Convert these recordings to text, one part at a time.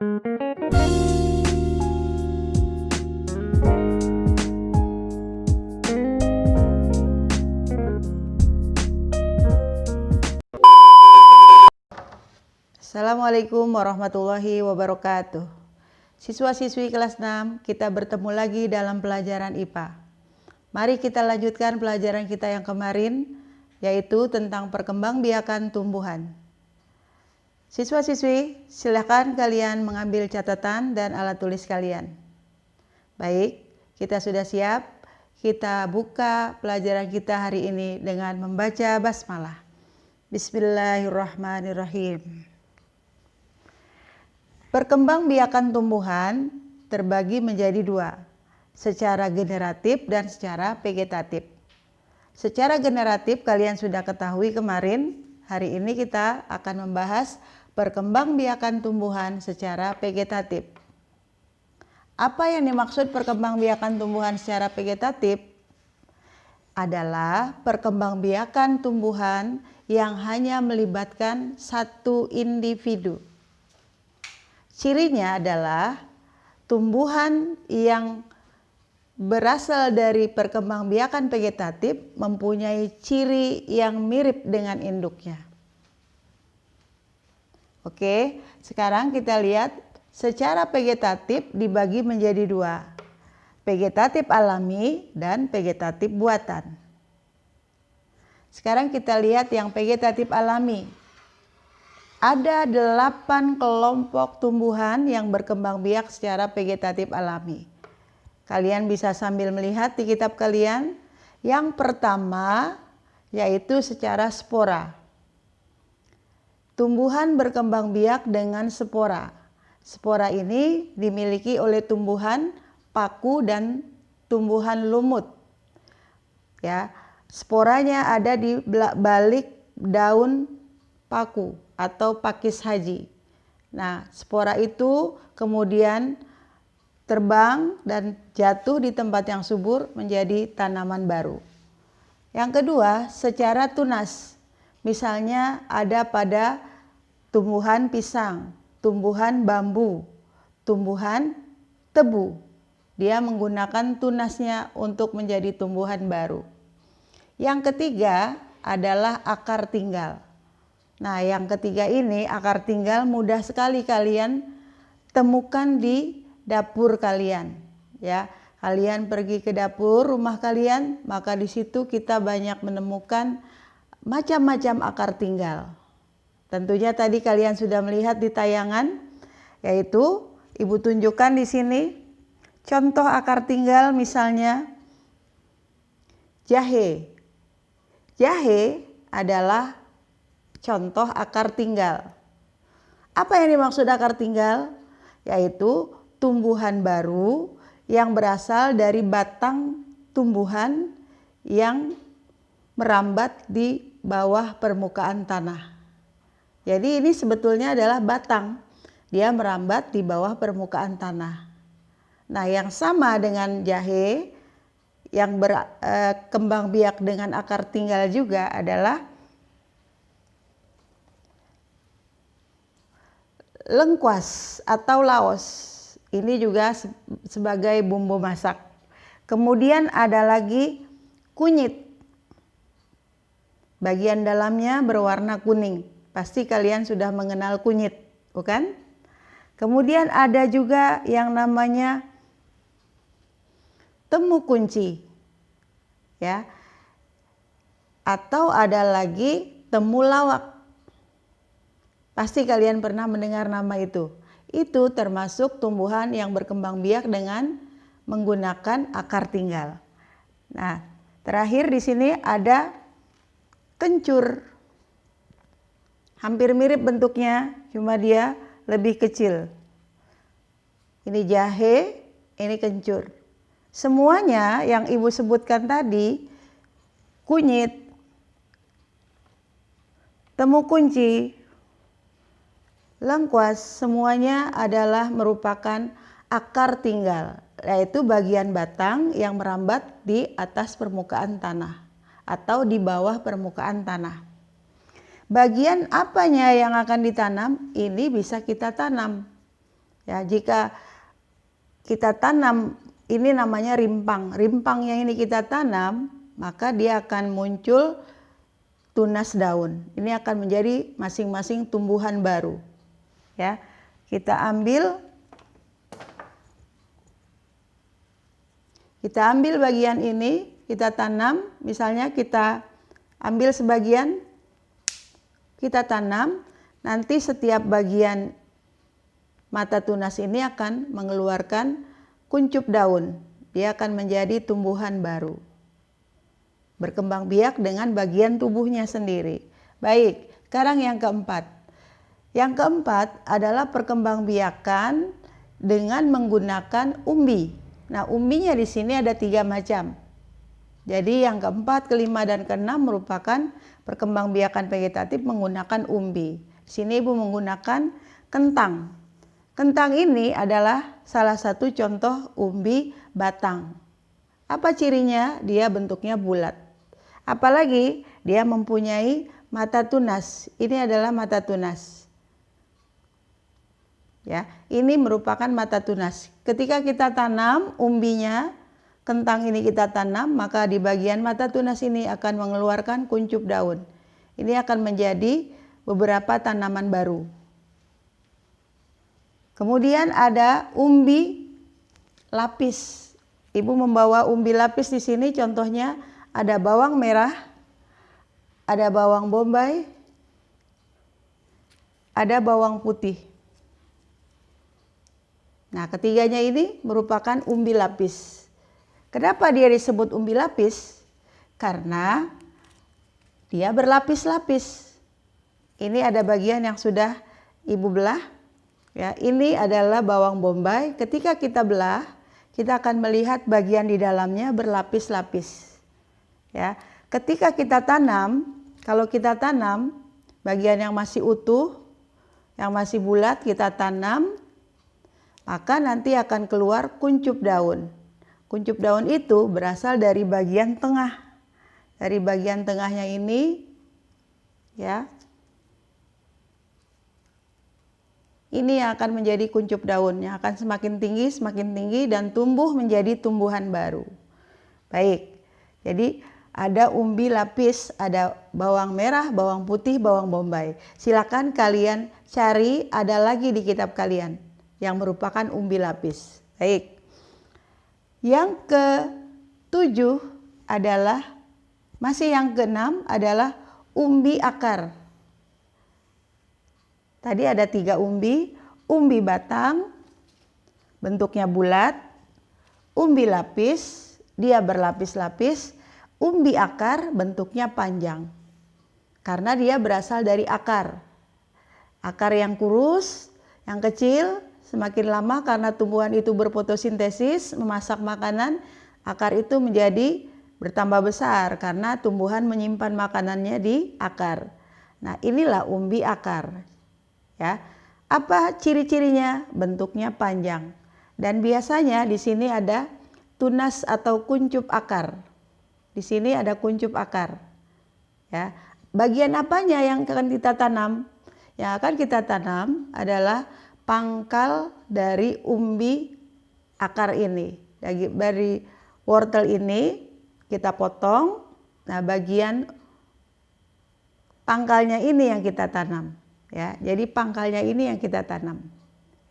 Assalamualaikum warahmatullahi wabarakatuh. Siswa-siswi kelas 6, kita bertemu lagi dalam pelajaran IPA. Mari kita lanjutkan pelajaran kita yang kemarin, yaitu tentang perkembangbiakan tumbuhan. Siswa-siswi, silakan kalian mengambil catatan dan alat tulis kalian. Baik, kita sudah siap. Kita buka pelajaran kita hari ini dengan membaca basmalah. Bismillahirrahmanirrahim. Perkembangbiakan tumbuhan terbagi menjadi dua, secara generatif dan secara vegetatif. Secara generatif kalian sudah ketahui kemarin, hari ini kita akan membahas perkembangbiakan tumbuhan secara vegetatif. Apa yang dimaksud perkembangbiakan tumbuhan secara vegetatif? Adalah perkembangbiakan tumbuhan yang hanya melibatkan satu individu. Cirinya adalah tumbuhan yang berasal dari perkembangbiakan vegetatif mempunyai ciri yang mirip dengan induknya. Oke, sekarang kita lihat secara vegetatif dibagi menjadi dua, vegetatif alami dan vegetatif buatan. Sekarang kita lihat yang vegetatif alami. Ada 8 kelompok tumbuhan yang berkembang biak secara vegetatif alami. Kalian bisa sambil melihat di kitab kalian. Yang pertama yaitu secara spora. Tumbuhan berkembang biak dengan spora. Spora ini dimiliki oleh tumbuhan paku dan tumbuhan lumut. Ya, sporanya ada di balik daun paku atau pakis haji. Nah, spora itu kemudian terbang dan jatuh di tempat yang subur menjadi tanaman baru. Yang kedua, secara tunas. Misalnya ada pada tumbuhan pisang, tumbuhan bambu, tumbuhan tebu. Dia menggunakan tunasnya untuk menjadi tumbuhan baru. Yang ketiga adalah akar tinggal. Nah, yang ketiga ini akar tinggal mudah sekali kalian temukan di dapur kalian. Ya, kalian pergi ke dapur rumah kalian, maka di situ kita banyak menemukan macam-macam akar tinggal. Tentunya tadi kalian sudah melihat di tayangan, yaitu Ibu tunjukkan di sini contoh akar tinggal, misalnya jahe. Jahe adalah contoh akar tinggal. Apa yang dimaksud akar tinggal? Yaitu tumbuhan baru yang berasal dari batang tumbuhan yang merambat di bawah permukaan tanah. Jadi ini sebetulnya adalah batang. Dia merambat di bawah permukaan tanah. Nah, yang sama dengan jahe yang berkembang biak dengan akar tinggal juga adalah lengkuas atau laos. Ini juga sebagai bumbu masak. Kemudian ada lagi kunyit. Bagian dalamnya berwarna kuning. Pasti kalian sudah mengenal kunyit, bukan? Kemudian ada juga yang namanya temu kunci. Ya. Atau ada lagi temulawak. Pasti kalian pernah mendengar nama itu. Itu termasuk tumbuhan yang berkembang biak dengan menggunakan akar tinggal. Nah, terakhir di sini ada kencur. Hampir mirip bentuknya, cuma dia lebih kecil. Ini jahe, ini kencur. Semuanya yang Ibu sebutkan tadi, kunyit, temu kunci, lengkuas, semuanya adalah merupakan akar tinggal, yaitu bagian batang yang merambat di atas permukaan tanah atau di bawah permukaan tanah. Bagian apanya yang akan ditanam? Ini bisa kita tanam. Ya, jika kita tanam, ini namanya rimpang. Rimpang yang ini kita tanam, maka dia akan muncul tunas daun. Ini akan menjadi masing-masing tumbuhan baru. Ya, kita ambil bagian ini, kita tanam. Misalnya kita ambil sebagian, kita tanam. Nanti setiap bagian mata tunas ini akan mengeluarkan kuncup daun. Dia akan menjadi tumbuhan baru. Berkembang biak dengan bagian tubuhnya sendiri. Baik, sekarang yang keempat. Yang keempat adalah perkembangbiakan dengan menggunakan umbi. Nah, umbinya di sini ada 3 macam. Jadi yang keempat, kelima, dan keenam merupakan perkembangbiakan vegetatif menggunakan umbi. Di sini Ibu menggunakan kentang. Kentang ini adalah salah satu contoh umbi batang. Apa cirinya? Dia bentuknya bulat. Apalagi dia mempunyai mata tunas. Ini adalah mata tunas. Ya, ini merupakan mata tunas. Ketika kita tanam umbinya, kentang ini kita tanam, maka di bagian mata tunas ini akan mengeluarkan kuncup daun. Ini akan menjadi beberapa tanaman baru. Kemudian ada umbi lapis. Ibu membawa umbi lapis di sini, contohnya ada bawang merah, ada bawang bombay, ada bawang putih. Nah, ketiganya ini merupakan umbi lapis. Kenapa dia disebut umbi lapis? Karena dia berlapis-lapis. Ini ada bagian yang sudah Ibu belah. Ya, ini adalah bawang bombay. Ketika kita belah, kita akan melihat bagian di dalamnya berlapis-lapis. Ya, ketika kita tanam, kalau kita tanam bagian yang masih utuh, yang masih bulat kita tanam, maka nanti akan keluar kuncup daun. Kuncup daun itu berasal dari bagian tengah. Dari bagian tengahnya ini, ya. Ini yang akan menjadi kuncup daun, yang akan semakin tinggi dan tumbuh menjadi tumbuhan baru. Baik, jadi ada umbi lapis, ada bawang merah, bawang putih, bawang bombay. Silakan kalian cari, ada lagi di kitab kalian yang merupakan umbi lapis. Baik, yang ke-7 adalah, masih yang ke-6 adalah umbi akar. Tadi ada 3 umbi, umbi batang, bentuknya bulat, umbi lapis, dia berlapis-lapis, umbi akar bentuknya panjang. Karena dia berasal dari akar. Akar yang kurus, yang kecil, semakin lama karena tumbuhan itu berfotosintesis, memasak makanan, akar itu menjadi bertambah besar karena tumbuhan menyimpan makanannya di akar. Nah, inilah umbi akar. Ya, apa ciri-cirinya? Bentuknya panjang. Dan biasanya di sini ada tunas atau kuncup akar. Di sini ada kuncup akar. Ya, bagian apanya yang akan kita tanam? Yang akan kita tanam adalah pangkal dari umbi akar ini. Dari wortel ini kita potong. Nah, bagian pangkalnya ini yang kita tanam. Ya, jadi pangkalnya ini yang kita tanam.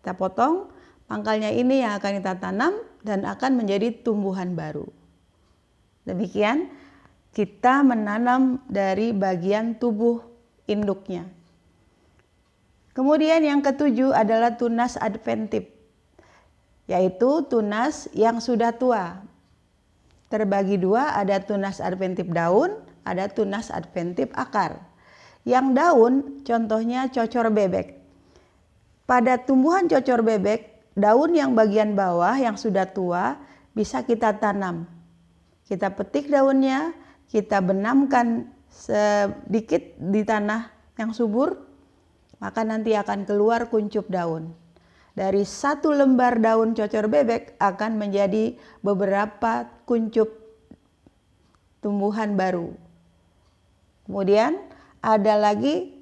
Kita potong, pangkalnya ini yang akan kita tanam dan akan menjadi tumbuhan baru. Demikian kita menanam dari bagian tubuh induknya. Kemudian yang ke-7 adalah tunas adventif, yaitu tunas yang sudah tua. Terbagi 2, ada tunas adventif daun, ada tunas adventif akar. Yang daun contohnya cocor bebek. Pada tumbuhan cocor bebek, daun yang bagian bawah yang sudah tua bisa kita tanam. Kita petik daunnya, kita benamkan sedikit di tanah yang subur, maka nanti akan keluar kuncup daun. Dari 1 lembar daun cocor bebek akan menjadi beberapa kuncup tumbuhan baru. Kemudian ada lagi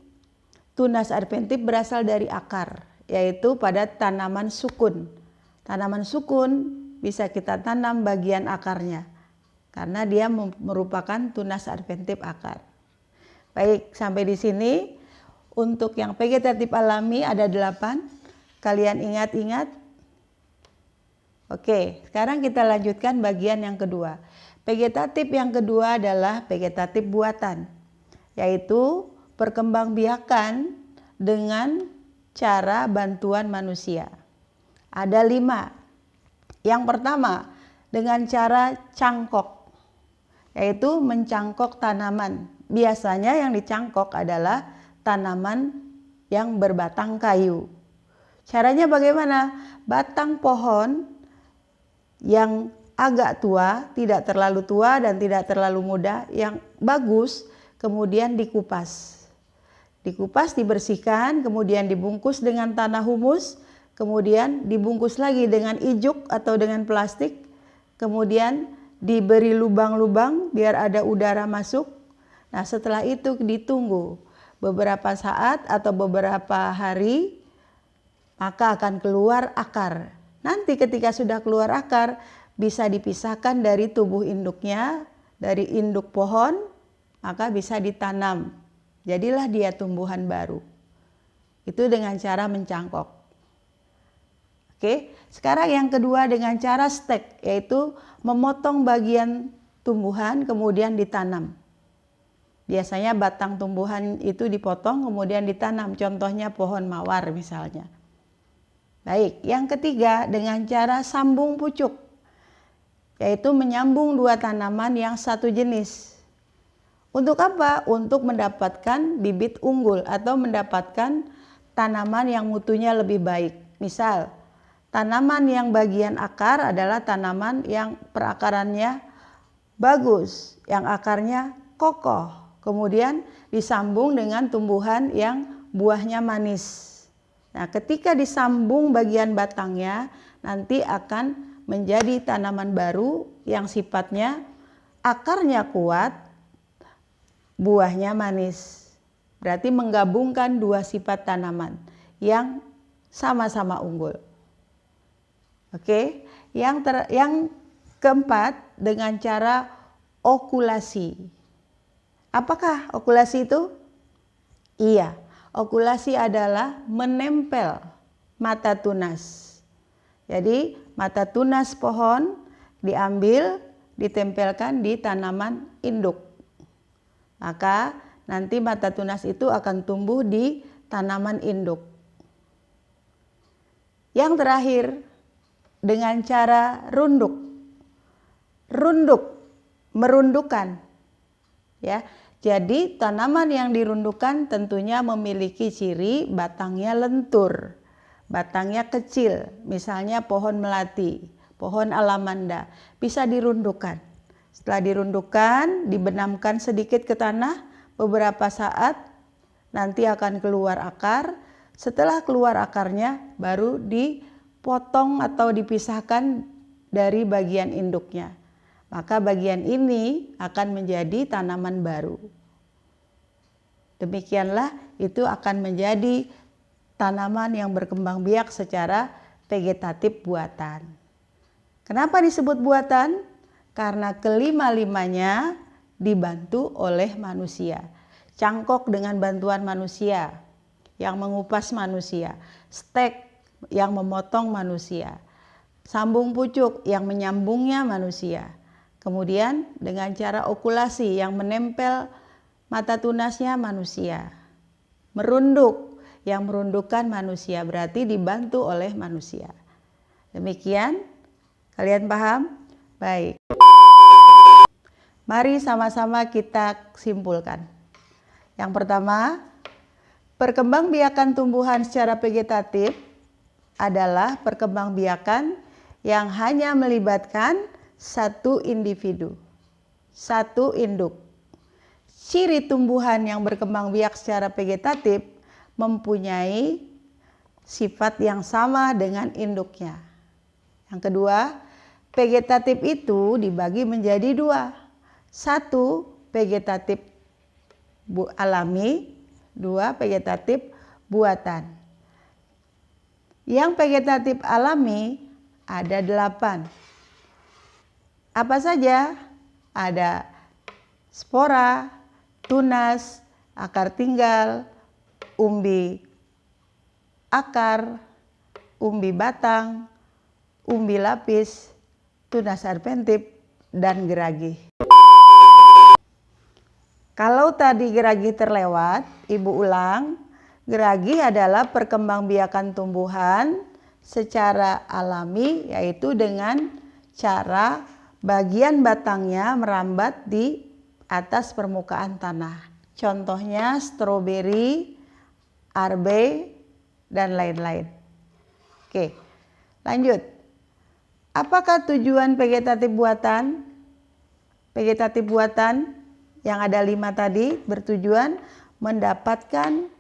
tunas adventif berasal dari akar. yaitu pada tanaman sukun. Tanaman sukun bisa kita tanam bagian akarnya, karena dia merupakan tunas adventif akar. Baik, sampai di sini. Untuk yang vegetatif alami ada 8. Kalian ingat-ingat? Oke, sekarang kita lanjutkan bagian yang kedua. Vegetatif yang kedua adalah vegetatif buatan, yaitu perkembangbiakan dengan cara bantuan manusia. Ada 5. Yang pertama, dengan cara cangkok, yaitu mencangkok tanaman. Biasanya yang dicangkok adalah tanaman yang berbatang kayu. Caranya bagaimana? Batang pohon yang agak tua, tidak terlalu tua dan tidak terlalu muda, yang bagus, kemudian dikupas. Dikupas, dibersihkan, kemudian dibungkus dengan tanah humus, kemudian dibungkus lagi dengan ijuk atau dengan plastik, kemudian diberi lubang-lubang biar ada udara masuk. Nah, setelah itu ditunggu beberapa saat atau beberapa hari, maka akan keluar akar. Nanti ketika sudah keluar akar, bisa dipisahkan dari tubuh induknya, dari induk pohon, maka bisa ditanam. Jadilah dia tumbuhan baru. Itu dengan cara mencangkok. Oke, sekarang yang kedua dengan cara stek, yaitu memotong bagian tumbuhan kemudian ditanam. Biasanya batang tumbuhan itu dipotong kemudian ditanam, contohnya pohon mawar misalnya. Baik, yang ketiga dengan cara sambung pucuk, yaitu menyambung 2 tanaman yang satu jenis. Untuk apa? Untuk mendapatkan bibit unggul atau mendapatkan tanaman yang mutunya lebih baik. Misal, tanaman yang bagian akar adalah tanaman yang perakarannya bagus, yang akarnya kokoh. Kemudian disambung dengan tumbuhan yang buahnya manis. Nah, ketika disambung bagian batangnya, nanti akan menjadi tanaman baru yang sifatnya akarnya kuat, buahnya manis. Berarti menggabungkan 2 sifat tanaman yang sama-sama unggul. Oke, yang keempat dengan cara okulasi. Apakah okulasi itu? Iya, okulasi adalah menempel mata tunas. Jadi mata tunas pohon diambil, ditempelkan di tanaman induk. Maka nanti mata tunas itu akan tumbuh di tanaman induk. Yang terakhir dengan cara runduk. Runduk, merundukan. Ya, jadi tanaman yang dirundukan tentunya memiliki ciri batangnya lentur, batangnya kecil, misalnya pohon melati, pohon alamanda, bisa dirundukan. Setelah dirundukan, dibenamkan sedikit ke tanah, beberapa saat nanti akan keluar akar. Setelah keluar akarnya, baru dipotong atau dipisahkan dari bagian induknya. Maka bagian ini akan menjadi tanaman baru. Demikianlah itu akan menjadi tanaman yang berkembang biak secara vegetatif buatan. Kenapa disebut buatan? Karena kelima-limanya dibantu oleh manusia. Cangkok dengan bantuan manusia yang mengupas manusia, stek yang memotong manusia, sambung pucuk yang menyambungnya manusia. Kemudian dengan cara okulasi yang menempel mata tunasnya manusia. Merunduk yang merundukkan manusia, berarti dibantu oleh manusia. Demikian, kalian paham? Baik. Mari sama-sama kita simpulkan. Yang pertama, perkembangbiakan tumbuhan secara vegetatif adalah perkembangbiakan yang hanya melibatkan satu individu, satu induk. Ciri tumbuhan yang berkembang biak secara vegetatif mempunyai sifat yang sama dengan induknya. Yang kedua, vegetatif itu dibagi menjadi 2. 1 vegetatif alami, 2 vegetatif buatan. Yang vegetatif alami ada 8. Apa saja? Ada spora, tunas, akar tinggal, umbi akar, umbi batang, umbi lapis, tunas adventif, dan geragi. Kalau tadi geragi terlewat, Ibu ulang. Geragi adalah perkembangbiakan tumbuhan secara alami, yaitu dengan cara bagian batangnya merambat di atas permukaan tanah. Contohnya stroberi, arbe, dan lain-lain. Oke, lanjut. Apakah tujuan vegetatif buatan? Vegetatif buatan yang ada 5 tadi bertujuan mendapatkan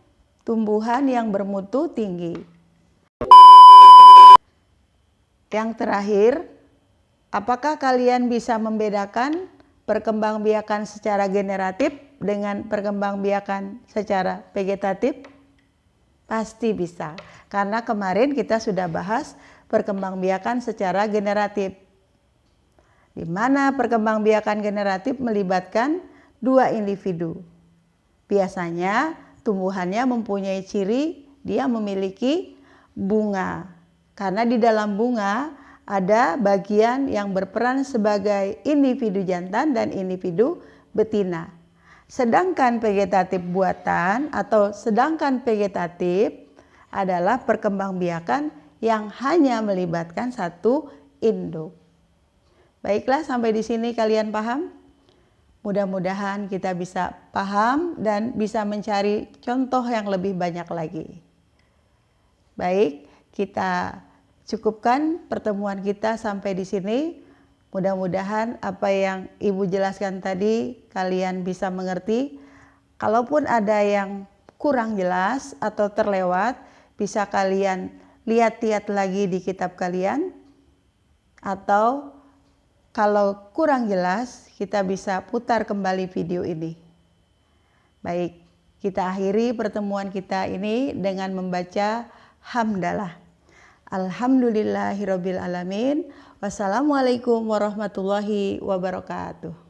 tumbuhan yang bermutu tinggi. Yang terakhir, apakah kalian bisa membedakan perkembangbiakan secara generatif dengan perkembangbiakan secara vegetatif? Pasti bisa, karena kemarin kita sudah bahas perkembangbiakan secara generatif, di mana perkembangbiakan generatif melibatkan 2 individu. Biasanya tumbuhannya mempunyai ciri dia memiliki bunga, karena di dalam bunga ada bagian yang berperan sebagai individu jantan dan individu betina. Sedangkan vegetatif buatan atau vegetatif adalah perkembangbiakan yang hanya melibatkan satu induk. Baiklah, sampai di sini kalian paham? Mudah-mudahan kita bisa paham dan bisa mencari contoh yang lebih banyak lagi. Baik, kita cukupkan pertemuan kita sampai di sini. Mudah-mudahan apa yang Ibu jelaskan tadi kalian bisa mengerti. Kalaupun ada yang kurang jelas atau terlewat, bisa kalian lihat-lihat lagi di kitab kalian, atau kalau kurang jelas, kita bisa putar kembali video ini. Baik, kita akhiri pertemuan kita ini dengan membaca hamdalah. Alhamdulillahirabbil alamin. Wassalamualaikum warahmatullahi wabarakatuh.